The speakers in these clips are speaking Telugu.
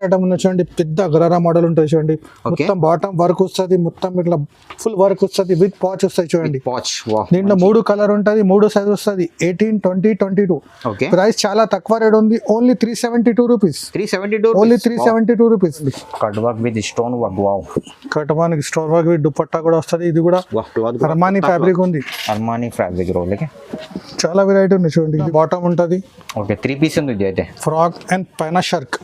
ఐటమ్ ఉన్న చూడండి, పెద్ద గరారా మోడల్ ఉంటుంది చూడండి. మొత్తం బాటమ్ వర్క్ వస్తుంది, మొత్తం ఇట్లా ఫుల్ వర్క్ వస్తుంది, విత్ పాచ్ వస్తాయి చూడండి. దీంట్లో 3 కలర్ ఉంటుంది, 3 సైజ్ వస్తుంది, 18, 20, 22. ప్రైస్ చాలా తక్కువ రేట్ ఉంది, only 372 rupees. Only 372 rupees. Cut work with stone work. Wow, cut work stone work with dupatta కూడా వస్తుంది. ఇది కూడా అర్మానీ ఫ్యాబ్రిక్ ఉంది. అర్మానీ ఫ్యాబ్రిక్ రోల్కి చాలా వెరైటీ ఉంది చూడండి. బాటమ్ ఉంటుంది. ఓకే, 3 పీస్ ఉంది ఇది అయితే. ఫ్రాక్ అండ్ పైన షర్క్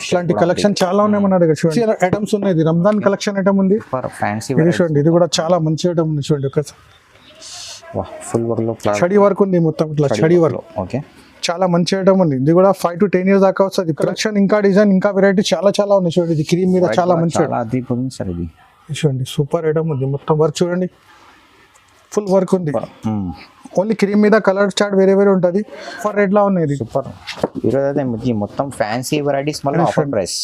ఇట్లాంటి కలెక్షన్ చాలా ఉన్నాయి మన దగ్గర. చూడండి ఐటమ్స్ ఉన్నాయి. ఇది రంజాన్ కలెక్షన్ ఐటమ్ ఉంది. ఇది చూడండి, ఇది కూడా చాలా మంచి ఐటమ్ ఉంది చూడండి. ఒకసారి ఫుల్ వర్క్ లో చడి వర్క్ ఉంది, మొత్తం ఇట్లా చడి వర్క్. ఓకే, చాలా మంచి ఐటమ్ ఉంది. ఇది కూడా 5 to 10 years దాకా వస్తుంది. కలెక్షన్ ఇంకా డిజైన్ ఇంకా వెరైటీ చాలా చాలా ఉంది చూడండి. ఇది క్రీమ్ మీద చాలా మంచి చూడండి, సూపర్ ఐటమ్ ఉంది. మొత్తం వర్క్ చూడండి, ఫుల్ వర్క్ ఉంది. ఓన్లీ క్రీమ్ మీద కలర్ చార్ట్ వేరే వేరే ఉంటుంది. ఫర్ రేట్ లా ఉన్నాయి. సూపర్. ఈరోజు అయితే మొత్తం ఫ్యాన్సీ వెరైటీస్ మళ్ళీ ఆఫర్ ప్రైస్.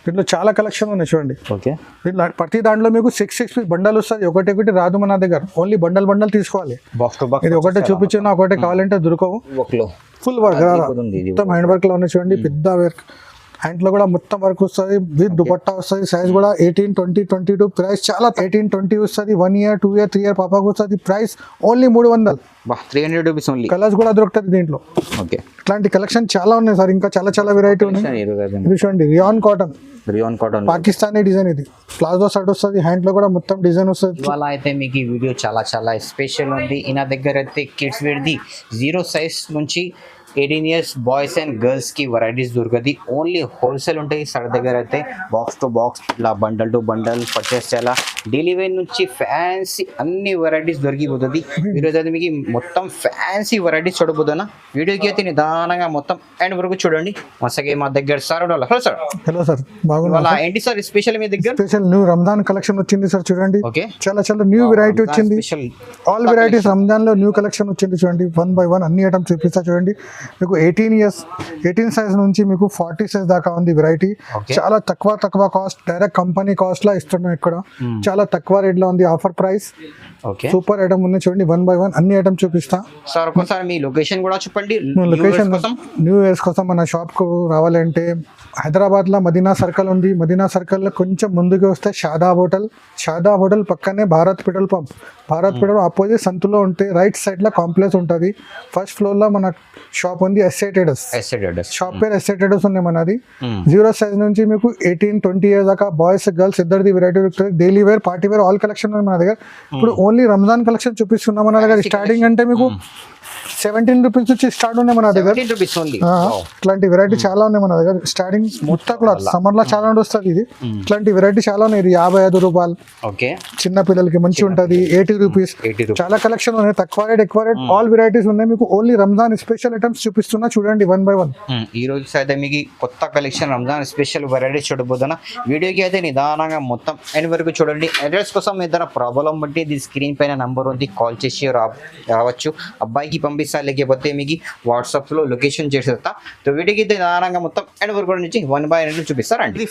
దీంట్లో చాలా కలెక్షన్ ఉన్నాయి చూడండి. ఓకే, దీంట్లో ప్రతి దాంట్లో మీకు 6 పీస్ బండల్ వస్తుంది. ఒకటి రాదు మన దగ్గర, ఓన్లీ బండల్ తీసుకోవాలి. బాక్స్ టు బాక్స్ ఇది ఒకటే చూపించిన ఒకటే కావాలంటే దొరకవు. ఫుల్ వర్క్ మొత్తం హ్యాండ్ వర్క్ లో ఉన్నాయి చూడండి. పెద్ద వర్క్ హ్యాండ్ లో కూడా మొత్తం వర్క్ వస్తుంది, విత్ దుపట్టా వస్తుంది. సైజ్ కూడా 18, 20, 22. ప్రైస్ చాలా 18, 20 వస్తుంది. 1 year, 2 year, 3 year పాపకు వస్తుంది. Price only 300. 300 rupees only. Colours కూడా దొరుకుతుంది దీంట్లో. ఓకే, ఇట్లాంటి కలెక్షన్ చాలా ఉన్నాయి సార్, ఇంకా చాలా వెరైటీ ఉన్నాయి. ఇది చూడండి, రియాన్ కాటన్ పాకిస్తానీ డిజైన్. ఇది ప్లాజో షర్ట్ వస్తుంది, హ్యాండ్ లో కూడా మొత్తం డిజైన్ వస్తుంది. ఇవాళ అయితే మీకు ఈ వీడియో చాలా స్పెషల్ ఉంది. ఈయన దగ్గర అయితే కిడ్స్ వేర్ ది 0 సైజ్ నుంచి 18 years బాయ్స్ అండ్ గర్ల్స్ కి వెరైటీస్ దొరుకుతుంది. ఓన్లీ హోల్సేల్ ఉంటాయి సార్ దగ్గర అయితే. బాక్స్ టు బాక్స్ ఇట్లా బండల్ టు బండల్ పర్చేస్ చేయాలా. డైలీ వేర్ నుంచి ఫ్యాన్సీ అన్ని వెరైటీస్ దొరికిపోతుంది. ఈరోజు అయితే మీకు మొత్తం ఫ్యాన్సీ వెరైటీస్ చూడబోతున్నా. వీడియోకి అయితే నిదానంగా మొత్తం ఎండ్ వరకు చూడండి. మసగే మా దగ్గర సార్ ఉండాలి. Hello sir. హలో సార్, బాగున్నా. ఏంటి సార్ స్పెషల్ మీ దగ్గర? స్పెషల్ న్యూ రంజాన్ కలెక్షన్ వచ్చింది సార్ చూడండి. ఓకే, చాలా న్యూ వెరైటీ వచ్చింది. ఆల్ వెరైటీస్ రంజాన్ లో న్యూ కలెక్షన్ వచ్చింది చూడండి. 1 by 1 అన్ని ఐటమ్స్ చూపిస్తా చూడండి. మీకు 18 సైజ్ నుంచి మీకు 40 సైజ్ దాకా ఉంది వెరైటీ. చాలా తక్కువ కాస్ట్, డైరెక్ట్ కంపెనీ కాస్ట్ లా ఇస్తున్నాం ఇక్కడ. చాలా తక్కువ రేట్ లో ఉంది, ఆఫర్ ప్రైస్. సూపర్ ఐటమ్ ఉంది చూడండి. 1 by 1 అన్ని ఐటమ్ చూపిస్తా సార్. ఒకసారి మీ లొకేషన్ కూడా చెప్పండి. లొకేషన్ న్యూ ఇయర్స్ కోసం మన షాప్ కు రావాలంటే హైదరాబాద్ లో మదీనా సర్కిల్ ఉంది. మదీనా సర్కిల్ లో కొంచెం ముందుకు వస్తే షాదా హోటల్ పక్కనే Bharat petrol pump. Bharat petrol opposite సంతులో ఉంటే రైట్ సైడ్ లో కాంప్లెక్స్ ఉంటుంది. ఫస్ట్ ఫ్లోర్ లో మన షాప్ ఉంది. ఎస్ఐ ట్రేడర్స్ షాప్ పేరు ఎస్ఐ ట్రేడర్స్ ఉంది మనది. 0 సైజ్ నుంచి మీకు 18, 20 years దాకా బాయ్స్ గర్ల్స్ ఇద్దరిది వెరైటీ దొరుకుతుంది. Daily wear, party wear all collection ఉంది మన దగ్గర. ఇప్పుడు ఓన్లీ రంజాన్ కలెక్షన్ చూపిస్తున్నాం మన దగ్గర. స్టార్టింగ్ అంటే మీకు 17 రూపీస్ నుంచి స్టార్ట్ ఉన్నాయి మన దగ్గర. ఇట్లాంటి వెరైటీ చాలా ఉన్నాయి మన దగ్గర. స్టార్టింగ్ మొత్తం కూడా సమ్మర్ లో చాలా వస్తుంది. ఇది ఇట్లాంటి వెరైటీ చాలా ఉన్నాయి. ఇది 55 రూపాయలు. చిన్న పిల్లలకి మంచి ఉంటుంది. 80 రూపీస్. చాలా కలెక్షన్ ఉన్నాయి. తక్కువ రేట్ ఆల్ వెరైటీస్ ఉన్నాయి. మీకు ఓన్లీ రంజాన్ స్పెషల్ ఐటమ్స్ చూపిస్తున్నా చూడండి. 1 by 1 ఈ రోజు అయితే మీకు కొత్త కలెక్షన్ రంజాన్ స్పెషల్ వెరైటీస్ చూడబోతున్నా. వీడియోకి అయితే నిదానంగా మొత్తం ఎండ్ వరకు చూడండి. అడ్రస్ కోసం ఏదైనా ప్రాబ్లం బట్టి ఇది స్క్రీన్ పైన నంబర్ ఉంది, కాల్ చేసి రావచ్చు. అబ్బాయికి పంపిస్తా, లేకపోతే మీకు వాట్సాప్ లో లొకేషన్ చేసేస్తా. వీడియోకి అయితే నిదానంగా మొత్తం ఎండ్ వరకు నుంచి 1 by 1 చూపిస్తారండి.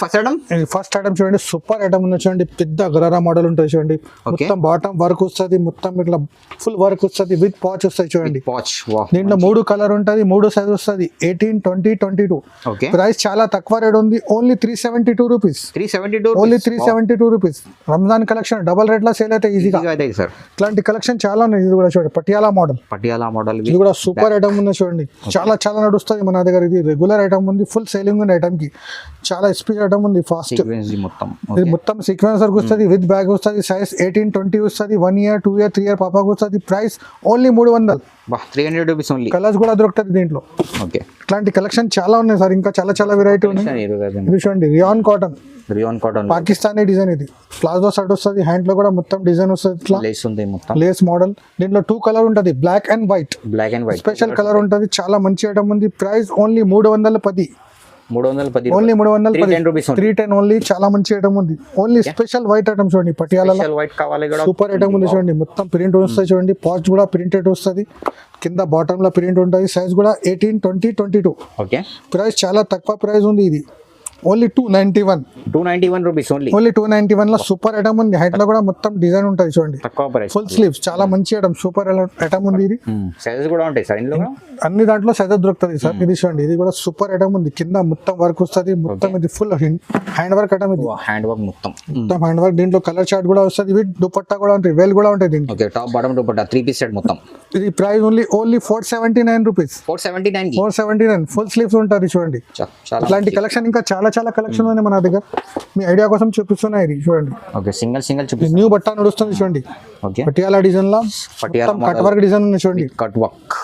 ఫస్ట్ ఐటమ్ చూడండి, సూపర్ ఐటమ్ ఉంది చూడండి. పెద్ద గరారా మోడల్ ఉంటుంది చూడండి. మొత్తం బాటమ్ వర్క్ వస్తుంది, మొత్తం ఇట్లా ఫుల్ వర్క్ వస్తుంది, విత్ పాచ్ వస్తాయి చూడండి. దీంట్లో 3 కలర్ ఉంటుంది, 3 సైజ్ వస్తుంది, 18, 20, 22. ప్రైస్ చాలా తక్కువ రేట్ ఉంది, only 372 rupees. Only 372 rupees. Ramzan collection double rate లో సేల్ అయితే ఈజీగా. ఇట్లాంటి కలెక్షన్ చాలా ఉన్నాయి. ఇది కూడా చూడండి, పటియాలా మోడల్. ఇది కూడా సూపర్ ఐటమ్ ఉంది చూడండి. చాలా నడుస్తుంది మన దగ్గర. ఇది రెగ్యులర్ ఐటమ్ ఉంది, ఫుల్ సేలింగ్ ఉంది ఐటమ్ కి. చాలా స్పీడ్ ఐటమ్ ఉంది, ఫాస్ట్. ఇది మొత్తం సీక్వెన్స్ వర్క్ వస్తుంది, విత్ బ్యాగ్ వస్తుంది. సైజ్ 18, 20 వస్తుంది. 1 year, 2 year, 3 year పాపకు వస్తుంది. Price only 300. 300 rupees only. Colours కూడా దొరుకుతుంది దీంట్లో. ఇట్లాంటి కలెక్షన్ చాలా ఉన్నాయి సార్, ఇంకా చాలా వెరైటీ ఉన్నాయి. ఇది చూడండి, రియాన్ కాటన్ పాకిస్తానీ డిజైన్. ఇది ప్లాజో షర్ట్ వస్తుంది, హ్యాండ్ లో కూడా మొత్తం డిజైన్ వస్తుంది. Lace model. దీంట్లో 2 కలర్ ఉంటుంది, black and white. Special colour ఉంటుంది. చాలా మంచి ఐటమ్ ఉంది. Price only 310. ఓన్లీ 310. 310 ఓన్లీ. చాలా మంచి ఐటమ్ ఉంది. ఓన్లీ స్పెషల్ వైట్ ఐటమ్ చూడండి. పటియాలా సూపర్ ఐటమ్ ఉంది చూడండి. మొత్తం ప్రింట్ వస్తాయి చూడండి. పాచ్ కూడా ప్రింటెడ్ వస్తుంది. కింద బాటమ్ లో ప్రింట్ ఉంటుంది. సైజ్ కూడా 18, 20, 22. ప్రైస్ చాలా తక్కువ ప్రైస్ ఉంది. ఇది ఓన్లీ 291 రూపీస్ ఓన్లీ. ఓన్లీ 291 లో సూపర్ ఐటమ్ ఉంది. హైట్ లో కూడా మొత్తం డిజైన్ ఉంటుంది చూడండి, తక్కువ ప్రైస్. ఫుల్ స్లీవ్స్, చాలా మంచి ఐటమ్, సూపర్ ఐటమ్ ఉంది. ఇది సైజెస్ కూడా ఉంటాయి సార్ ఇందులో. అన్ని దాంట్లో సైజ్ దొరుకుతుంది సార్. ఇది చూడండి, ఇది కూడా సూపర్ ఐటమ్ ఉంది. కింద మొత్తం వర్క్ వస్తుంది, మొత్తం ఇది ఫుల్ హ్యాండ్ వర్క్ ఐటమ్. ఇది హ్యాండ్ వర్క్ మొత్తం హ్యాండ్ వర్క్. దీంట్లో కలర్ చార్ట్ కూడా వస్తుంది, విత్ దుపట్టా కూడా ఉంటుంది, వేల్ కూడా ఉంటుంది దీంట్లో. Okay, top bottom dupatta 3 piece set మొత్తం. ఇది price only 479 rupees. 479 full sleeves ఉంటుంది చూడండి. ఇట్లాంటి కలెక్షన్ ఇంకా చాలా చాలా కలెక్షన్ ఉంది మన దగ్గర. మీ ఐడియా కోసం చూపిస్తున్నాయి ఇది చూడండి. ఓకే, సింగిల్ చూపి. న్యూ బట్టా నడుస్తుంది చూడండి. ఓకే, పటియాలా డిజైన్ లో మొత్తం కట్ వర్క్ డిజైన్ ఉంది చూడండి. కట్ వర్క్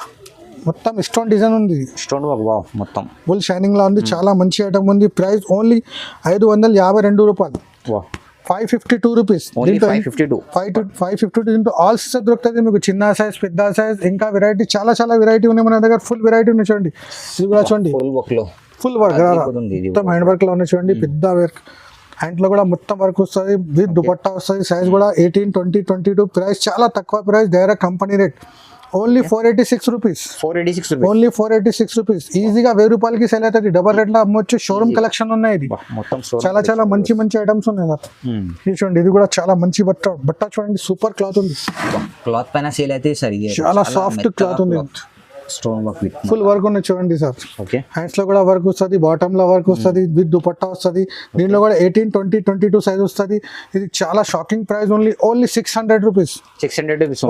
మొత్తం స్టోన్ డిజైన్ ఉంది, స్టోన్ వర్క్. వావ్, మొత్తం ఫుల్ షైనింగ్ లా ఉంది. చాలా మంచి ఐటమ్ ఉంది. ప్రైస్ ఓన్లీ 552 రూపాయలు. Wow, 552 rupees. ఓన్లీ 552. దీంట్లో ఆల్ సైజ్ దొరుకుతుంది మీకు, చిన్న సైజ్, పెద్ద సైజ్, ఇంకా వెరైటీ చాలా చాలా వెరైటీ ఉన్నాయి మన దగ్గర. ఫుల్ వెరైటీ ఉన్నాయి చూడండి. ఇది కూడా చూడండి, ఫుల్ వర్క్ లో, ఫుల్ వర్క్ మొత్తం హ్యాండ్ వర్క్ లో ఉన్నాయి చూడండి. పెద్ద వర్క్, హ్యాండ్ లో కూడా మొత్తం వర్క్ వస్తుంది, విత్ దుపట్టా వస్తుంది. సైజ్ కూడా 18, 20, 22. ప్రైస్ చాలా తక్కువ price, direct company rate. Only 486 rupees. Only 486 rupees. ఈజీగా 1000 రూపాయలకి సేల్ అవుతుంది. డబల్ రేట్ లో అమ్మొచ్చు. షోరూమ్ కలెక్షన్ ఉన్నాయి. ఇది మొత్తం చాలా చాలా మంచి ఐటమ్స్ ఉన్నాయి సార్. ఇది చూడండి, ఇది కూడా చాలా మంచి బట్ట చూడండి. సూపర్ క్లాత్ ఉంది. క్లాత్ పైన సేల్ అయితే సరి, చాలా సాఫ్ట్ క్లాత్ ఉంది. Stone work with full work ఉన్నాయి చూడండి సార్. ఓకే, హ్యాండ్స్ లో కూడా వర్క్ వస్తుంది, బాటమ్ లో వర్క్ వస్తుంది, విత్ దుపట్టా వస్తుంది. దీంట్లో కూడా 18, 20, 22 సైజ్ వస్తుంది. ఇది చాలా shocking price. Only 600 rupees.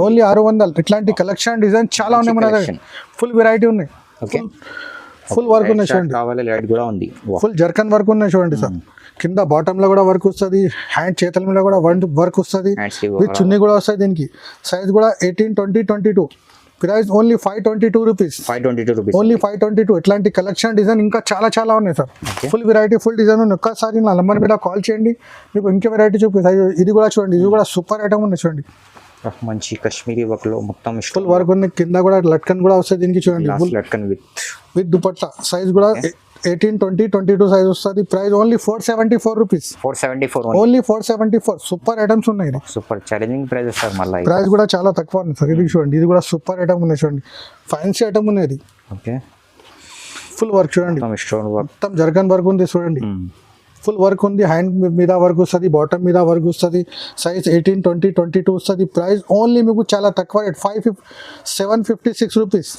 Only 600. ఇట్లాంటి కలెక్షన్ డిజైన్ చాలా ఉన్నాయి మన దగ్గర. ఫుల్ వెరైటీ ఉన్నాయి. ఫుల్ వర్క్ ఉన్నాయి చూడండి. ఫుల్ జర్కన్ వర్క్ ఉన్నాయి చూడండి సార్. కింద బాటమ్ లో కూడా వర్క్ వస్తుంది, హ్యాండ్ చేతుల మీద కూడా వర్క్ వస్తుంది, విత్ చున్నీ కూడా వస్తుంది. దీనికి సైజ్ కూడా 18, 20, 22. Price only 522 rupees. ఓన్లీ 522. ఇట్లాంటి కలెక్షన్ డిజైన్ ఇంకా చాలా చాలా ఉన్నాయి sir. Full variety, full design ఉంది. ఒక్కసారి నా నంబర్ మీద కాల్ చేయండి, మీకు ఇంకా వెరైటీ చూపిస్తాయి. ఇది కూడా చూడండి, ఇది కూడా సూపర్ ఐటమ్ ఉంది చూడండి. మంచి కాశ్మీరీ వర్క్ లో మొత్తం ఫుల్ వర్క్ ఉంది. కింద కూడా లట్కన్ కూడా వస్తుంది దీనికి చూడండి, లట్కన్ విత్ దుపట్టా. సైజ్ కూడా 18, 20, 22 సైజ్ వస్తుంది. Price only 474 rupees. Only 474. Super items ఉన్నాయి. Super challenging price sir. మళ్ళీ ప్రైస్ కూడా చాలా తక్కువ ఉంది సార్. ఇది చూడండి, ఇది కూడా సూపర్ ఐటమ్ ఉన్నాయి చూడండి. ఫ్యాన్సీ ఐటమ్ ఉన్నది. ఓకే, ఫుల్ వర్క్ చూడండి, స్టోన్ వర్క్, మొత్తం జర్కన్ వర్క్ ఉంది చూడండి. ఫుల్ వర్క్ ఉంది. హ్యాండ్ మీద వర్క్ వస్తుంది, బాటమ్ మీద వర్క్ వస్తుంది. సైజ్ 18, 20, 22 వస్తుంది. ప్రైస్ ఓన్లీ మీకు చాలా తక్కువ రేట్, 756 రూపీస్.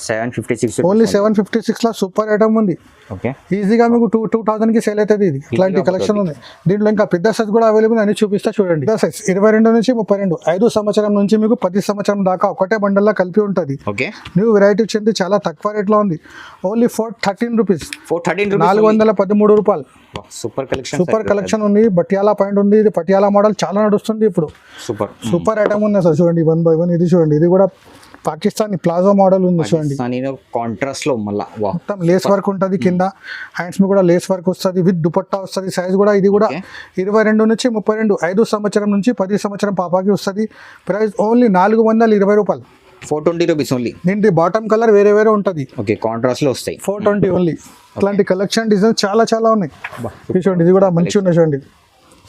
ఓన్లీ 756 లో సూపర్ ఐటమ్ ఉంది. ఓకే, ఈజీగా మీకు 2000 కి సేల్ అవుతుంది. ఇది ఇట్లాంటి కలెక్షన్ ఉంది. దీంట్లో ఇంకా పెద్ద సైజ్ కూడా అవైలబుల్ అని చూపిస్తా చూడండి. పెద్ద సైజ్ 22 నుంచి 32, 5 సంవత్సరం నుంచి మీకు 10 సంవత్సరం దాకా ఒకటే బండల్లో కలిపి ఉంటుంది. ఓకే, న్యూ వెరైటీ వచ్చింది, చాలా తక్కువ రేట్ లో ఉంది. Only 413 rupees. 413 రూపాయలు. సూపర్ కలెక్షన్ ఉంది. పటియాలా పాయింట్ ఉంది. ఇది పటియాలా మోడల్ చాలా నడుస్తుంది ఇప్పుడు. సూపర్ ఐటమ్ ఉంది సార్. చూడండి 1 by 1. ఇది చూడండి, ఇది కూడా పాకిస్తానీ ప్లాజో మోడల్ ఉంది చూడండి. కాంట్రాస్ట్ లో మళ్ళీ మొత్తం లేస్ వర్క్ ఉంటుంది. కింద హ్యాండ్స్ మీద కూడా లేస్ వర్క్ వస్తుంది, విత్ దుపట్టా వస్తుంది. సైజ్ కూడా ఇది కూడా 22 నుంచి 32, 5 సంవత్సరం నుంచి 10 సంవత్సరం పాపాకి వస్తుంది. ప్రైస్ ఓన్లీ 420 రూపాయలు. 420 రూపీస్ ఓన్లీ. దీంట్లో బాటమ్ కలర్ వేరే వేరే ఉంటుంది. ఓకే, కాంట్రాస్ట్ లో వస్తాయి. 420 ఓన్లీ. ఇట్లాంటి కలెక్షన్ డిజైన్ చాలా చాలా ఉన్నాయి. చూడండి, ఇది కూడా మంచిగా ఉన్నాయి చూడండి.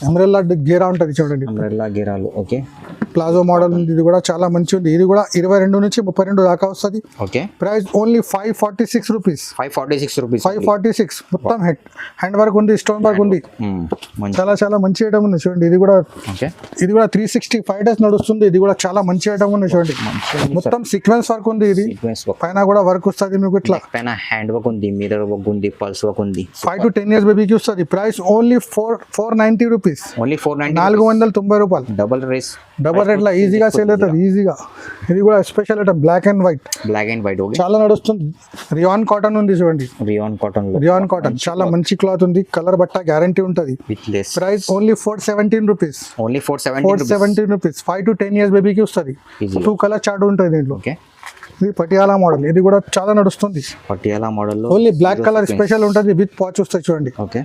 అంబ్రెల్లా గేరా ఉంటుంది చూడండి. అంబ్రెల్లా గేరాలు. ఓకే, ప్లాజో మోడల్ ఉంది. ఇది కూడా చాలా మంచి ఉంది. ఇది కూడా 22 నుంచి 32 దాకా వస్తుంది. Okay, price only 546 rupees. 546. మొత్తం హ్యాండ్ వర్క్ ఉంది, స్టోన్ వర్క్ ఉంది. చాలా చాలా మంచి ఐటమ్ ఉంది చూడండి. ఇది కూడా 365 డేస్ నడుస్తుంది. ఇది కూడా చాలా మంచి ఐటమ్ ఉంది చూడండి. మొత్తం సీక్వెన్స్ వర్క్ ఉంది. ఇది పైన కూడా వర్క్ వస్తుంది మీకు. ఇట్లా పైన హ్యాండ్ వర్క్ ఉంది, మిర్రర్ వర్క్ ఉంది, పల్స్ వర్క్ ఉంది. 5 to 10 years బేబీకి వస్తుంది. Price only 490 rupees. ఓన్లీ 490 రూపాయలు. డబల్ రేట్ లో ఈజీగా సేల్ అవుతుంది. ఈజీగా. ఇది కూడా special item, black and white. చాలా నడుస్తుంది. రియాన్ కాటన్ ఉంది చూడండి. రియాన్ కాటన్ చాలా మంచి క్లాత్ ఉంది. కలర్ బట్ట గ్యారంటీ ఉంటుంది. Price only 417 rupees. 417 rupees. 5 to 10 years బేబీకి వస్తుంది. 2 కలర్ చార్ట్ ఉంటుంది దీంట్లో. ఇది పటియాలా మోడల్. ఇది కూడా చాలా నడుస్తుంది. Patiala model only black colour special ఉంటుంది, విత్ పాచ్ వస్తుంది చూడండి. ఓకే,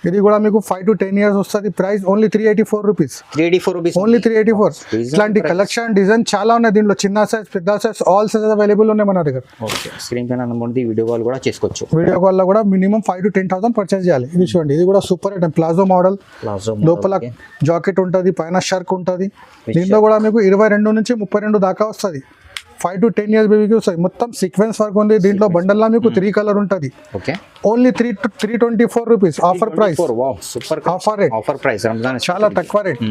ఇది కూడా మీకు 5 to 10 years వస్తుంది. Price only 384 rupees. ఓన్లీ 384. ఇట్లాంటి కలెక్షన్ డిజైన్ చాలా ఉన్నాయి దీంట్లో. చిన్న సైజ్, పెద్ద సైజ్, ఆల్ సైజ్ అవైలబుల్ ఉన్నాయి మన దగ్గర. ఓకే, స్క్రీన్ పైన నెంబర్ వీడియో కాల్ కూడా చేసుకోవచ్చు. వీడియో కాల్ లో కూడా మినిమం 5 to 10,000 పర్చేస్ చేయాలి. ఇది చూడండి, ఇది కూడా సూపర్ ఐటమ్. Palazzo model. లోపల జాకెట్ ఉంటుంది, పైన షర్క్ ఉంటుంది. దీంట్లో కూడా మీకు 22 నుంచి 32 దాకా వస్తుంది. 5 to 10 years బేబీకి వస్తాయి. మొత్తం సీక్వెన్స్ వర్క్ ఉంది దీంట్లో. బండల్లా మీకు 3 కలర్ ఉంటుంది. Okay, only 324 rupees offer price. Wow, super offer rate, offer price. Ramzan చాలా తక్కువ రేట్.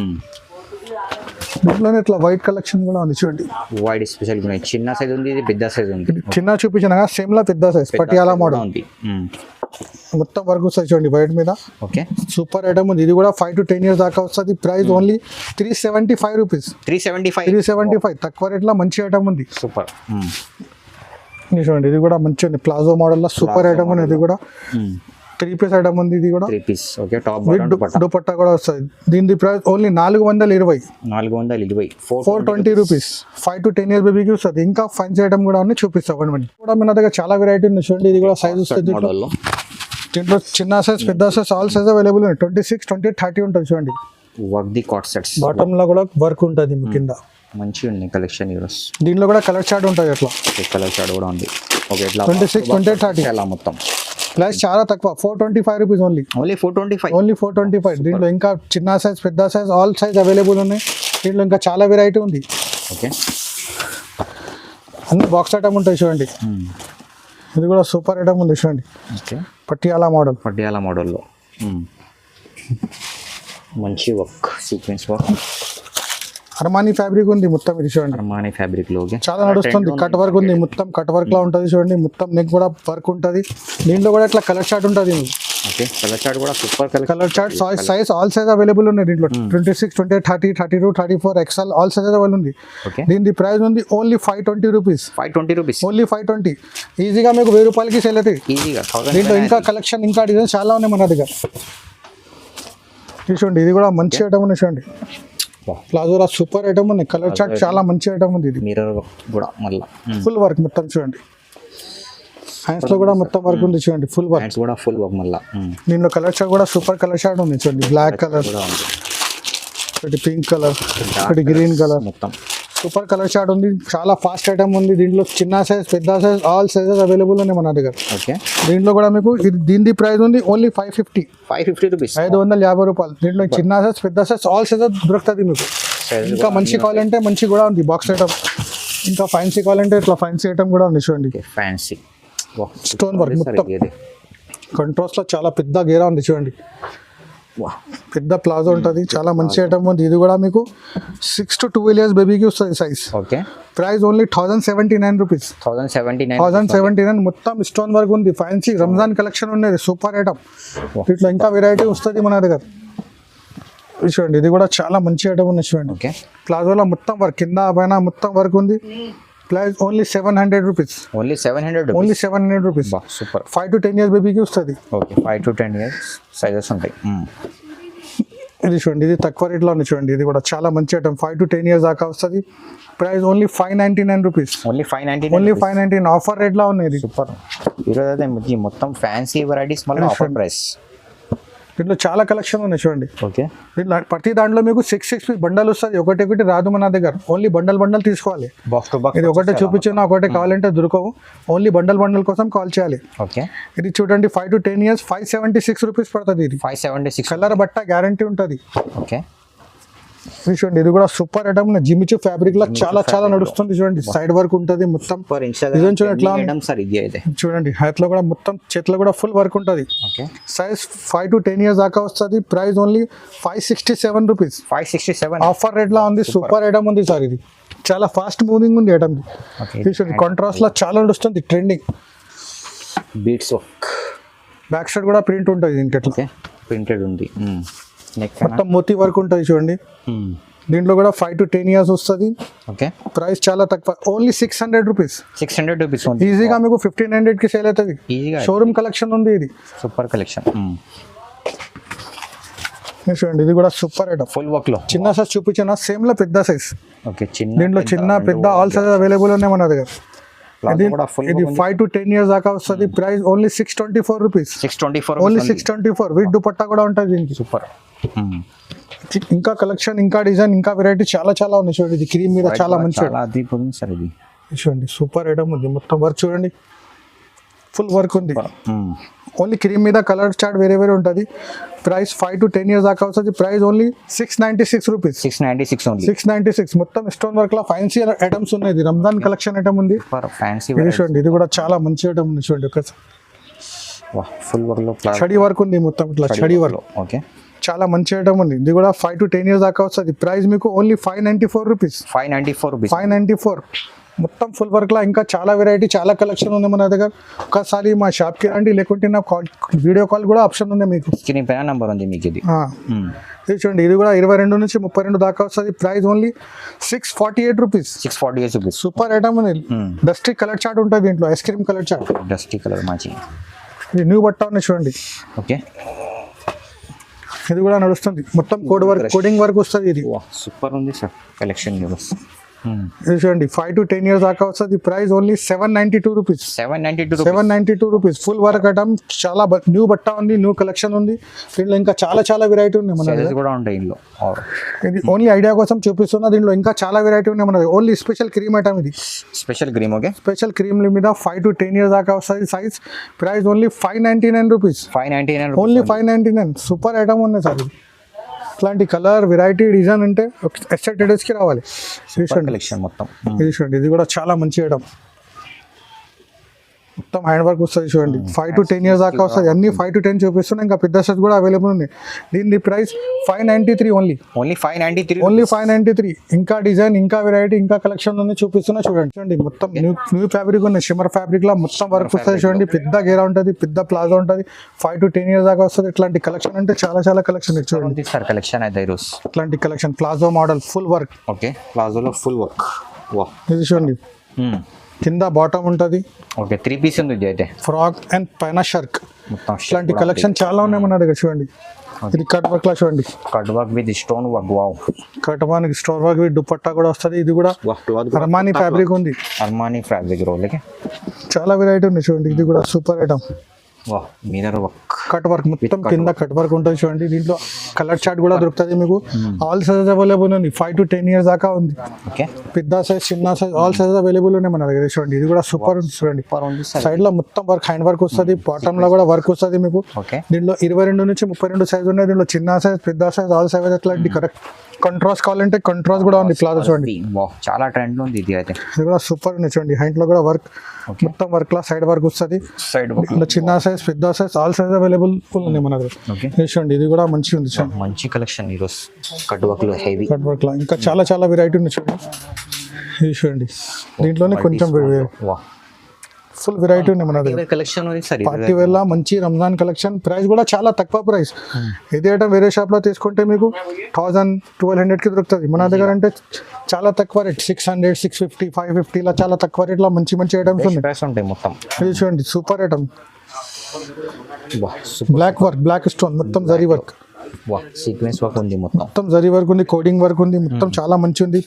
దీంట్లోనే ఇట్లా వైట్ కలెక్షన్ కూడా ఉంది చూడండి. వైడ్ స్పెషల్ ఉన్నాయి. చిన్న సైజ్ ఉంది, ఇది పెద్ద సైజ్ ఉంది. చిన్న చూపించిన సేమ్ లా పెద్ద సైజ్ పటియాలా మోడల్ ఉంది. మొత్తం వర్క్ వస్తుంది చూడండి వైట్ మీద. ఓకే, సూపర్ ఐటమ్ ఉంది. ఇది కూడా 5 to 10 years దాకా వస్తుంది. Price only 375 rupees. 375 తక్కువ రేట్ లో మంచి ఐటమ్ ఉంది. సూపర్. ఇది చూడండి, ఇది కూడా మంచి ఉంది. ప్లాజో మోడల్ లో సూపర్ ఐటమ్ ఉంది. ఇది కూడా 3 పీస్ ఐటమ్ ఉంది. ఇది కూడా 3 పీస్. ఓకే, టాప్ దుపట్టా కూడా వస్తుంది. దీని price only 420. 420 rupees. 5 to 10 years బేబీకి వస్తుంది. ఇంకా ఫైన్స్ ఐటమ్ కూడా ఉంది, చూపిస్తాం కూడా. మన దగ్గర చాలా వెరైటీ ఉంది చూడండి. ఇది కూడా సైజ్ వస్తుంది. దీంట్లో చిన్న సైజ్, పెద్ద సైజ్, ఆల్ సైజ్ అవైలబుల్ ఉంది. 26, 20, 30 ఉంటుంది చూడండి. వర్క్ ది కాట్ సెట్స్. బాటమ్ లో కూడా వర్క్ ఉంటుంది కింద. మంచి ఉంది కలెక్షన్ ఈరోజు. దీంట్లో కూడా కలర్ చార్ట్ ఉంటుంది అట్లా. కలర్ చార్ట్ కూడా ఉంది. ఓకే, ఇట్లా 26, 20, 30 అలా మొత్తం. ప్రైస్ చాలా తక్కువ, 425 రూపీస్ ఓన్లీ. 425. దీంట్లో ఇంకా చిన్న సైజ్, పెద్ద సైజ్, ఆల్ సైజ్ అవైలబుల్ ఉన్నాయి. దీంట్లో ఇంకా చాలా వెరైటీ ఉంది. ఓకే, అన్ని బాక్స్ ఐటమ్ ఉంటాయి చూడండి. ఇది కూడా సూపర్ ఐటమ్ ఉంది చూడండి. ఓకే, పటియాలా మోడల్లో మంచి work, sequence work. Armani fabric ఉంది మొత్తం. ఇది చూడండి, అర్మానీ ఫ్యాబ్రిక్ లో చాలా నడుస్తుంది. కట్ వర్క్ ఉంది, మొత్తం కట్ వర్క్ లా ఉంటుంది చూడండి. మొత్తం నెక్ కూడా వర్క్ ఉంటుంది. దీంట్లో కూడా ఇట్లా కలర్ చార్ట్ ఉంటుంది. ఓకే, కలర్ చార్ట్ కూడా super colour chart. Size all size available ఉన్నాయి దీంట్లో. 26, 20, 30, 32, 34 XL ఆల్ సైజ్ అవైలబుల్ ఉంది. దీని ప్రైస్ ఉంది ఓన్లీ 520 రూపీస్. ఓన్లీ 520. ఈజీగా మీకు 1000 రూపాయలకి సేల్ అవుతాయి ఈజీగా. దీంట్లో ఇంకా కలెక్షన్, ఇంకా డిజైన్ చాలా ఉన్నాయి మన దగ్గర. చూడండి, ఇది కూడా మంచి ఐటమ్ ఉంది చూడండి. ప్లాజోలా సూపర్ ఐటమ్ ఉంది. కలర్ చార్ట్ చాలా మంచి ఐటమ్ ఉంది. ఇది మిర్రర్ కూడా మళ్ళీ ఫుల్ వర్క్ మొత్తం చూడండి. హ్యాండ్స్ లో కూడా మొత్తం వర్క్ ఉంది చూడండి. ఫుల్ వర్క్ మళ్ళీ. దీంట్లో కలర్ చార్ట్ కూడా సూపర్ కలర్ చార్ట్ ఉంది చూడండి. బ్లాక్ కలర్, ఒకటి పింక్ కలర్, ఒకటి గ్రీన్ కలర్, మొత్తం సూపర్ కలర్ చార్ట్ ఉంది. చాలా ఫాస్ట్ ఐటమ్ ఉంది. దీంట్లో చిన్న సైజ్, పెద్ద సైజ్, ఆల్ సైజెస్ అవైలబుల్ ఉన్నాయి మన దగ్గర. ఓకే, దీంట్లో కూడా మీకు దీని ప్రైస్ ఉంది ఓన్లీ 550 రూపీస్. 550 రూపాయలు. దీంట్లో చిన్న సైజ్, పెద్ద సైజ్, ఆల్ సైజెస్ దొరుకుతుంది మీకు. ఇంకా మంచి కావాలంటే మంచి కూడా ఉంది బాక్స్ ఐటమ్. ఇంకా ఫ్యాన్సీ కావాలంటే ఇట్లా ఫ్యాన్సీ ఐటమ్ కూడా ఉంది చూడండి. ఫ్యాన్సీ స్టోన్ వర్క్ మొత్తం. కంట్రాస్ట్ లో చాలా పెద్ద గేరా ఉంది చూడండి. పెద్ద ప్లాజో ఉంటుంది. చాలా మంచి ఐటమ్ ఉంది. ఇది కూడా మీకు 6 to 12 years బేబీకి వస్తుంది size. Okay, price only 1079 rupees. 1079. మొత్తం స్టోన్ వర్క్ ఉంది. ఫ్యాన్సీ రంజాన్ కలెక్షన్ ఉన్నది. Super item. ఇట్లా ఇంకా వెరైటీ వస్తుంది మన దగ్గర. చూడండి, ఇది కూడా చాలా మంచి ఐటమ్ ఉంది చూడండి. ఓకే, ప్లాజోలో మొత్తం వర్క్, కింద పైన మొత్తం వర్క్ ఉంది. Price only 700 rupees. Only 700 rupees. Super. 5 to 10 years బేబీకి వస్తుంది. ఓకే, 5 to 10 years సైజెస్ ఉంటాయి. ఇది చూడండి, ఇది తక్కువ రేట్లో ఉంది చూడండి. ఇది కూడా చాలా మంచి ఐటమ్. 5 to 10 years దాకా వస్తుంది. Price only 599 rupees. Only 599 offer rate లో ఉంది. సూపర్. ఈరోజు అయితే మొత్తం ఫ్యాన్సీ వెరైటీస్ మళ్ళీ ఆఫర్ ప్రైస్. దీంట్లో చాలా కలెక్షన్ ఉన్నాయి చూడండి. ఓకే, దీంట్లో ప్రతి దాంట్లో మీకు 6 పీస్ బండల్ వస్తుంది. ఒకటి రాదు మన దగ్గర. ఓన్లీ బండల్ తీసుకోవాలి. Box to box. ఇది ఒకటే చూపించిన, ఒకటే కావాలంటే దొరకవు. ఓన్లీ బండల్ కోసం కాల్ చేయాలి. ఓకే, ఇది చూడండి 5 to 10 years 576 రూపీస్ పడుతుంది. ఇది 576. కలర్ బట్ట గ్యారంటీ ఉంటుంది. ఓకే, ఇది చూడండి, ఇది కూడా సూపర్ ఐటమ్. జిమిచు ఫ్యాబ్రిక్ లో చాలా నడుస్తుంది చూడండి. సైడ్ వర్క్ ఉంటుంది మొత్తం. చూడండి, హ్యాట్ లో కూడా మొత్తం, చేతిలో కూడా ఫుల్ వర్క్ ఉంటుంది. సైజ్ 5 to 10 years దాకా వస్తుంది. Price only 567 rupees. 567 offer rate లో ఉంది. సూపర్ ఐటమ్ ఉంది సార్. ఇది చాలా ఫాస్ట్ మూవింగ్ ఉంది ఐటమ్. చూడండి, కాంట్రాస్ట్ లో చాలా నడుస్తుంది. Trending beads work. Back side కూడా ప్రింట్ ఉంటుంది. ఇంకెట్లా ప్రింటెడ్ ఉంది. మొత్తం మోతీ వర్క్ ఉంటుంది చూడండి. దీంట్లో కూడా 5 to 10 years వస్తుంది. ఓకే, ప్రైస్ చాలా తక్కువ. Only 600 rupees. ఈజీగా మీకు 1500 కి సేల్ అవుతుంది. షోరూమ్ కలెక్షన్ ఉంది. ఇది సూపర్ కలెక్షన్. చూడండి, ఇది కూడా సూపర్ ఐటమ్. ఫుల్ వర్క్ లో చిన్న సైజ్ చూపించిన, సేమ్ లో పెద్ద సైజ్. ఓకే, దీంట్లో చిన్న పెద్ద ఆల్ సైజ్ అవైలబుల్ ఉన్నాయి మన దగ్గర. ఇది 5 to 10 years దాకా వస్తుంది. Price only 624 rupees. Only 624 with dupatta కూడా ఉంటుంది దీనికి. సూపర్. ఇంకా కలెక్షన్, ఇంకా డిజైన్, ఇంకా వెరైటీ చాలా ఉంది చూడండి. ఇది క్రీమ్ మీద చాలా మంచి చూడండి. సూపర్ ఐటమ్ ఉంది. మొత్తం వర్క్ చూడండి. ఫుల్ వర్క్ ఉంది. ఓన్లీ క్రీమ్ మీద కలర్ చార్ట్ వేరే వేరే ఉంటుంది. ప్రైస్ 5 to 10 years దాకా వస్తుంది. Price only 696 rupees. 696 ఓన్లీ. 696 మొత్తం స్టోన్ వర్క్ లా ఫ్యాన్సీ ఐటమ్స్ ఉన్నాయి. ఇది రంజాన్ కలెక్షన్ ఐటమ్ ఉంది. ఫ్యాన్సీ ఇది చూడండి, ఇది కూడా చాలా మంచి ఐటమ్ ఉంది. చూడండి ఒకసారి ఫుల్ వర్క్ లో స్టడీ వర్క్ ఉంది మొత్తం ఇట్లా స్టడీ వర్క్. ఓకే, చాలా మంచి ఐటమ్ ఉంది. ఇది కూడా 5 to 10 years దాకా వస్తుంది. ప్రైస్ మీకు ఓన్లీ 594 రూపీస్. 594 రూపీస్. 594 మొత్తం ఫుల్ వర్క్ లా. ఇంకా చాలా వెరైటీ, చాలా కలెక్షన్ ఉంది మన దగ్గర. ఒకసారి మా షాప్ కి రండి, లేకుంటే నా కాల్, వీడియో కాల్ కూడా ఆప్షన్ ఉంది మీకు. స్క్రీన్ పైన నంబర్ ఉంది మీకు. ఇది ఇది చూడండి, ఇది కూడా 22 నుంచి 32 దాకా వస్తుంది. Price only 648 rupees. 648 rupees. Super item ఉంది. డస్టీ కలర్ చార్ట్ ఉంటుంది దీంట్లో, ice cream colour chart. Dusty colour మంచి. ఇది న్యూ బట్ట ఉంది చూడండి. ఓకే, ఇది కూడా నడుస్తుంది. మొత్తం కోడ్ వర్క్, కోడింగ్ వర్క్ వస్తుంది. ఇది సూపర్ ఉంది సార్ కలెక్షన్. ఇది చూడండి 5 to 10 years దాకా వస్తుంది. Price only 792 rupees. 792 rupees. Full work item, చాలా న్యూ బట్ట ఉంది, న్యూ కలెక్షన్ ఉంది. దీంట్లో ఇంకా చాలా చాలా వెరైటీ ఉంది మన దగ్గర కూడా ఉంటాయి ఇందులో. ఇది ఓన్లీ ఐడియా కోసం చూపిస్తున్నా. దీంట్లో ఇంకా చాలా వెరైటీ ఉన్నాయి మన దగ్గర. ఓన్లీ స్పెషల్ క్రీమ్ ఐటమ్ ఇది. Special cream. Okay, special cream మీద 5 to 10 years దాకా వస్తుంది. Size price only 599 rupees. 599 only 599. Super item ఉంది సార్. ఇది ఇట్లాంటి కలర్, వెరైటీ, డిజైన్ అంటే ఎస్టేట్ కి రావాలి. కలెక్షన్ మొత్తం. ఇది చూడండి, ఇది కూడా చాలా మంచి ఐటమ్. మొత్తం హ్యాండ్ వర్క్ వస్తుంది చూడండి. 5 to 10 years దాకా వస్తుంది. అన్ని 5 to 10 చూపిస్తున్నాయి. ఇంకా పెద్ద సెట్ కూడా అవైలబుల్ ఉంది. దీని ప్రైస్ 593 ఓన్లీ. ఓన్లీ 593. ఓన్లీ 593. ఇంకా డిజైన్, ఇంకా వెరైటీ, ఇంకా కలెక్షన్ ఉంది చూపిస్తున్నా చూడండి. చూడండి మొత్తం న్యూ ఫ్యాబ్రిక్ ఉంది. షిమ్మర్ ఫ్యాబ్రిక్ లా మొత్తం వర్క్ వస్తుంది చూడండి. పెద్ద గేరా ఉంటుంది, పెద్ద ప్లాజో ఉంటుంది. 5 to 10 years దాకా వస్తుంది. ఇట్లాంటి కలెక్షన్ అంటే చాలా చాలా కలెక్షన్ చూడండి. సార్ కలెక్షన్ అయితే ఈరోజు ఇట్లాంటి collection palazzo model full work. Okay, ప్లాజోలో ఫుల్ వర్క్. ఇది చూడండి, కింద బాటమ్ ఉంటుంది. ఓకే, 3 పీస్ ఉంది ఇది అయితే. ఫ్రాక్ అండ్ పైన షర్క్. మొత్తం ఇట్లాంటి కలెక్షన్ చాలా ఉన్నాయి మన దగ్గర చూడండి. ఇది కట్ వర్క్ లా చూడండి. Cut work with stone work. Wow, cut work, stone work with dupatta కూడా వస్తుంది. ఇది కూడా అర్మానీ ఫ్యాబ్రిక్ ఉంది. అర్మానీ ఫ్యాబ్రిక్ రోల్కి చాలా వెరైటీ ఉంది చూడండి. ఇది కూడా super item. Wow, mirror work, cut work మొత్తం కింద కట్ వర్క్ ఉంటుంది చూడండి. దీంట్లో కలర్ చార్ట్ కూడా దొరుకుతుంది మీకు. ఆల్ సైజెస్ అవైలబుల్ ఉంది. 5 to 10 years దాకా ఉంది. ఓకే, పెద్ద సైజ్, చిన్న సైజ్, ఆల్ సైజెస్ అవైలబుల్ ఉన్నాయి మన దగ్గర చూడండి. ఇది కూడా సూపర్ ఉంది చూడండి. సైడ్ లో మొత్తం వర్క్, హ్యాండ్ వర్క్ వస్తుంది. బాటమ్ లో కూడా వర్క్ వస్తుంది మీకు. ఓకే, దీంట్లో 22 నుంచి 32 సైజ్ ఉన్నాయి. దీంట్లో చిన్న సైజ్, పెద్ద సైజ్, ఆల్ సైజ్ అట్లాంటి కరెక్ట్. కంట్రాస్ట్ కావాలంటే కంట్రాస్ట్ కూడా ఉంది. ప్లాజో చూడండి, చాలా ట్రెండ్ ఉంది ఇది అయితే. ఇది కూడా సూపర్ ఉంది చూడండి. హ్యాండ్ లో కూడా వర్క్, మొత్తం వర్క్ లా సైడ్ వర్క్ వస్తుంది. సైడ్ చిన్న సైజ్, పెద్ద సైజ్, ఆల్ సైజ్ అవైలబుల్ ఉంది మన దగ్గర. చూడండి, ఇది కూడా మంచిగా ఉంది చూడండి. మంచి కలెక్షన్ ఈరోజు. కట్ వర్క్ లో హెవీ కట్ వర్క్ లా ఇంకా చాలా చాలా వెరైటీ ఉంది చూడండి. ఇది చూడండి, దీంట్లోనే కొంచెం ఫుల్ వెరైటీ ఉంది మన దగ్గర. కలెక్షన్ ఉంది సార్. పార్టీ వేర్ లా మంచి రంజాన్ కలెక్షన్. ప్రైస్ కూడా చాలా తక్కువ ప్రైస్. ఇదే ఐటమ్ వేరే షాప్ లో తీసుకుంటే మీకు 1000-1200 కి దొరుకుతుంది. మన దగ్గర అంటే చాలా తక్కువ రేట్. 600, 650, 550 ఇలా చాలా తక్కువ రేట్ లో మంచి మంచి ఐటమ్స్ ఉంటాయి మొత్తం. ఇది చూడండి, super item. Black work, black stone, మొత్తం జరీ వర్క్. సీక్వెన్స్ వర్క్ ఉంది. మొత్తం జరీ వర్క్ ఉంది, కోడింగ్ వర్క్ ఉంది. మొత్తం చాలా మంచి ఉంది.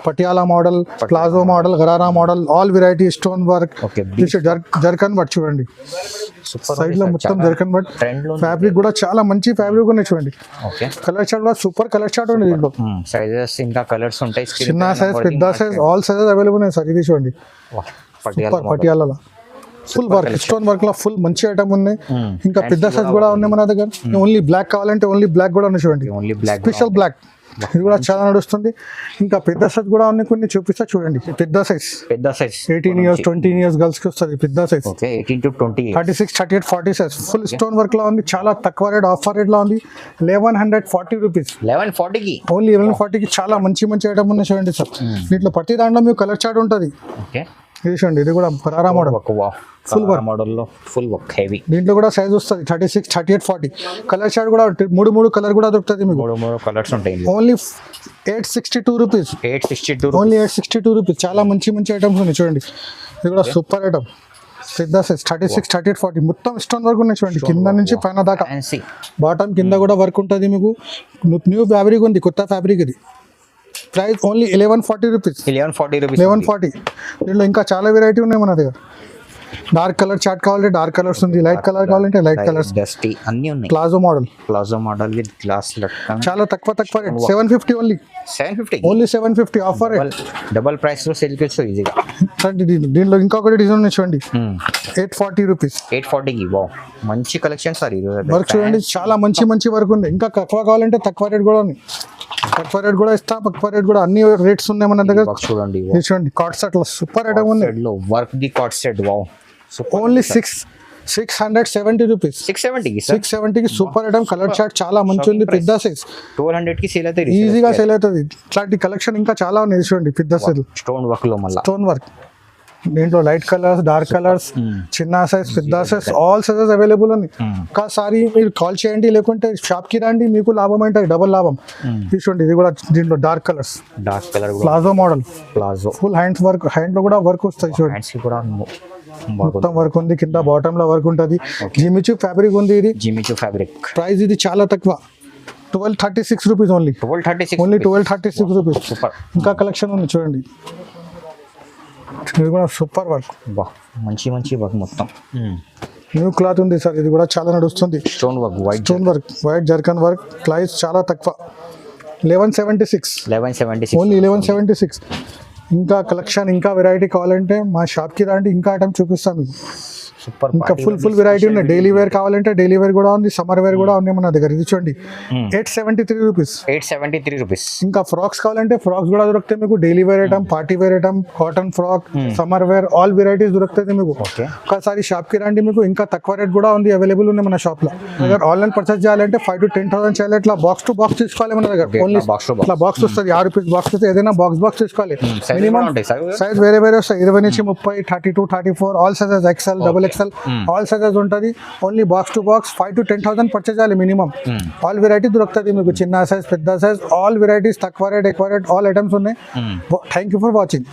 Patiala model, palazzo model, gharara model, all variety stone work. Zircon work చూడండి. సైడ్ లో మొత్తం జర్కన్ వర్క్. ఫ్యాబ్రిక్ కూడా చాలా మంచి ఫ్యాబ్రిక్ ఉన్నాయి చూడండి. కలర్ చార్ట్ కూడా సూపర్ కలర్ చార్ట్ ఉంది దీంట్లో. సైజెస్ ఇంకా కలర్స్ ఉంటాయి. చిన్న సైజ్, పెద్ద సైజ్, ఆల్ సైజెస్ అవైలబుల్ ఉన్నాయి సార్. ఇది చూడండి, Patiala full work, stone work లో ఫుల్ మంచి ఐటమ్ ఉన్నాయి. ఇంకా పెద్ద సైజ్ కూడా ఉన్నాయి మన దగ్గర. ఓన్లీ బ్లాక్ కావాలంటే ఓన్లీ బ్లాక్ కూడా ఉన్నాయి చూడండి. స్పెషల్ బ్లాక్, ఇది కూడా చాలా నడుస్తుంది. ఇంకా పెద్ద సైజ్ కూడా ఉన్నాయి, కొన్ని చూపిస్తా చూడండి. పెద్ద సైజ్ 18 years 20 years గర్ల్స్ కి వస్తుంది. పెద్ద size 18 to 20, 36, 38, 40 size. Full stone work లో ఉంది. చాలా తక్కువ రేట్, ఆఫర్ రేట్ లో ఉంది. 1140 రూపీస్. 1140 కి ఓన్లీ 1140 కి చాలా మంచి మంచి ఐటమ్ ఉన్నాయి చూడండి సార్. దీంట్లో ప్రతి దాంట్లో మీకు కలర్ చార్ట్ ఉంటుంది. ఇది చూడండి, ఇది కూడా gharara model. Full work model లో ఫుల్ వర్క్ హెవీ. దీంట్లో కూడా సైజ్ వస్తుంది 36, 38, 40. కలర్ చార్ట్ కూడా మూడు కలర్ కూడా దొరుకుతుంది మీకు. 3 కలర్స్ ఉంటాయి. Only 862 rupees. 862, only 862 rupees. చాలా మంచి మంచి ఐటమ్స్ ఉన్నాయి చూడండి. ఇది కూడా సూపర్ ఐటమ్. పెద్ద సైజ్ 36, 38, 40. మొత్తం స్టోన్ వర్క్ ఉన్నాయి చూడండి, కింద నుంచి పైన దాకా. బాటమ్ కింద కూడా వర్క్ ఉంటుంది మీకు. న్యూ ఫ్యాబ్రిక్ ఉంది, కొత్త ఫ్యాబ్రిక్ ఇది. Price only 1140 rupees. 1140. దీంట్లో ఇంకా చాలా వెరైటీ ఉన్నాయి మన దగ్గర. డార్క్ కలర్ చార్ట్ కావాలంటే డార్క్ కలర్స్ ఉంది. లైట్ కలర్ కావాలంటే లైట్ కలర్స్. డస్టీ అన్ని ఉన్నాయి. ప్లాజో మోడల్ విత్ గ్లాస్ లట్టన్. చాలా తక్కువ rate. 750 only. 750 offer rate. Double price లో సేల్ చేయొచ్చు ఈజీగా. అంటే దీంట్లో ఇంకొకటి డిజైన్ చూడండి 840 రూపీస్. 840కి వా మంచి కలెక్షన్ సార్ ఈరోజు. వర్క్ చూడండి చాలా మంచి మంచి వర్క్ ఉంది. ఇంకా తక్కువ కావాలంటే తక్కువ రేట్ కూడా ఉంది. తక్కువ రేట్ కూడా ఇస్తా, తక్కువ రేట్ కూడా అన్ని రేట్స్ ఉన్నాయి మన దగ్గర. చూడండి ఇది చూడండి కార్డ్ సెట్ లో సూపర్ ఐటమ్ ఉంది. వర్క్ ది card set wow only 670 rupees. 670కి 670కి సూపర్ ఐటమ్. కలర్ చార్ట్ చాలా మంచి ఉంది. పెద్ద సైజ్ 1200కి సేల్ అయితే ఈజీగా సేల్ అవుతుంది. ఇట్లాంటి కలెక్షన్ ఇంకా చాలా ఉంది. చూడండి పెద్ద సైజ్ స్టోన్ వర్క్ లో మళ్ళీ స్టోన్ వర్క్. దీంట్లో లైట్ కలర్స్, డార్క్ కలర్స్, చిన్న సైజ్, పెద్ద సైజ్, ఆల్ సైజెస్ అవైలబుల్ ఉంది. ఒకసారి మీరు కాల్ చేయండి, లేకుంటే షాప్కి రండి, మీకు లాభం అంటే డబుల్ లాభం. చూడండి ఇది కూడా దీంట్లో dark colours, dark colour palazzo model, palazzo full hands work. Hand లో కూడా వర్క్ వస్తుంది చూడండి. హ్యాండ్స్ కి కూడా మొత్తం వర్క్ ఉంది. కింద బాటమ్ లో వర్క్ ఉంటుంది. జిమిచూ ఫ్యాబ్రిక్ ఉంది. ఇది జిమిచూ ఫ్యాబ్రిక్. ప్రైస్ ఇది చాలా తక్కువ 1236 rupees only. 1236 only 1236 rupees. Super. ఇంకా కలెక్షన్ ఉంది చూడండి. ఇది కూడా సూపర్ వర్క్. బా మంచి మంచి వర్క్ మొత్తం. న్యూ క్లాత్ ఉంది సార్. ఇది కూడా చాలా నడుస్తుంది. Stone work, white stone work, white zircon work. Price చాలా తక్కువ 1176. 1176 ఓన్లీ 1176. ఇంకా కలెక్షన్, ఇంకా వెరైటీ కావాలంటే మా షాప్కి రండి, ఇంకా ఐటమ్ చూపిస్తాను మీకు. సూపర్. ఇంకా ఫుల్ వెరైటీ ఉన్నాయి. డైలీ వేర్ కావాలంటే డైలీ వేర్ కూడా ఉంది, సమ్మర్ వేర్ కూడా ఉంది మన దగ్గర. ఇది చూడండి 873 రూపీస్. 873 రూపీస్. ఇంకా ఫ్రాక్స్ కావాలంటే ఫ్రాక్స్ కూడా దొరుకుతాయి మీకు. Daily wear item, party wear item, cotton frock, summer wear, all varieties దొరుకుతాయి మీకు. ఒకసారి షాప్కి రండి, మీకు ఇంకా తక్కువ రేట్ కూడా ఉంది, అవైలబుల్ ఉంది మన షాప్ లో. దగ్గర ఆన్లైన్ పర్చేస్ చేయాలంటే 5 to 10,000 చేయాలి. ఇట్లా బాక్స్ టు బాక్స్ తీసుకోవాలి మన దగ్గర. ఓన్లీ ఇట్లా బాక్స్ వస్తుంది, 6 రూపీస్ బాక్స్ వస్తే ఏదైనా బాక్స్ తీసుకోవాలి. మినిమం సైజ్ వేరే వస్తాయి. 20 నుంచి 30, 32, 34, all sizes, XL, XXL, all sizes ఉంటుంది. Only box to box 5 to 10,000 purchase చేయాలి మినిమం. ఆల్ వెరైటీ దొరుకుతుంది మీకు. చిన్న సైజ్, పెద్ద సైజ్, ఆల్ వెరైటీస్, తక్కువ రేట్, ఎక్కువ రేట్, ఆల్ ఐటమ్స్ ఉన్నాయి. Thank you for watching.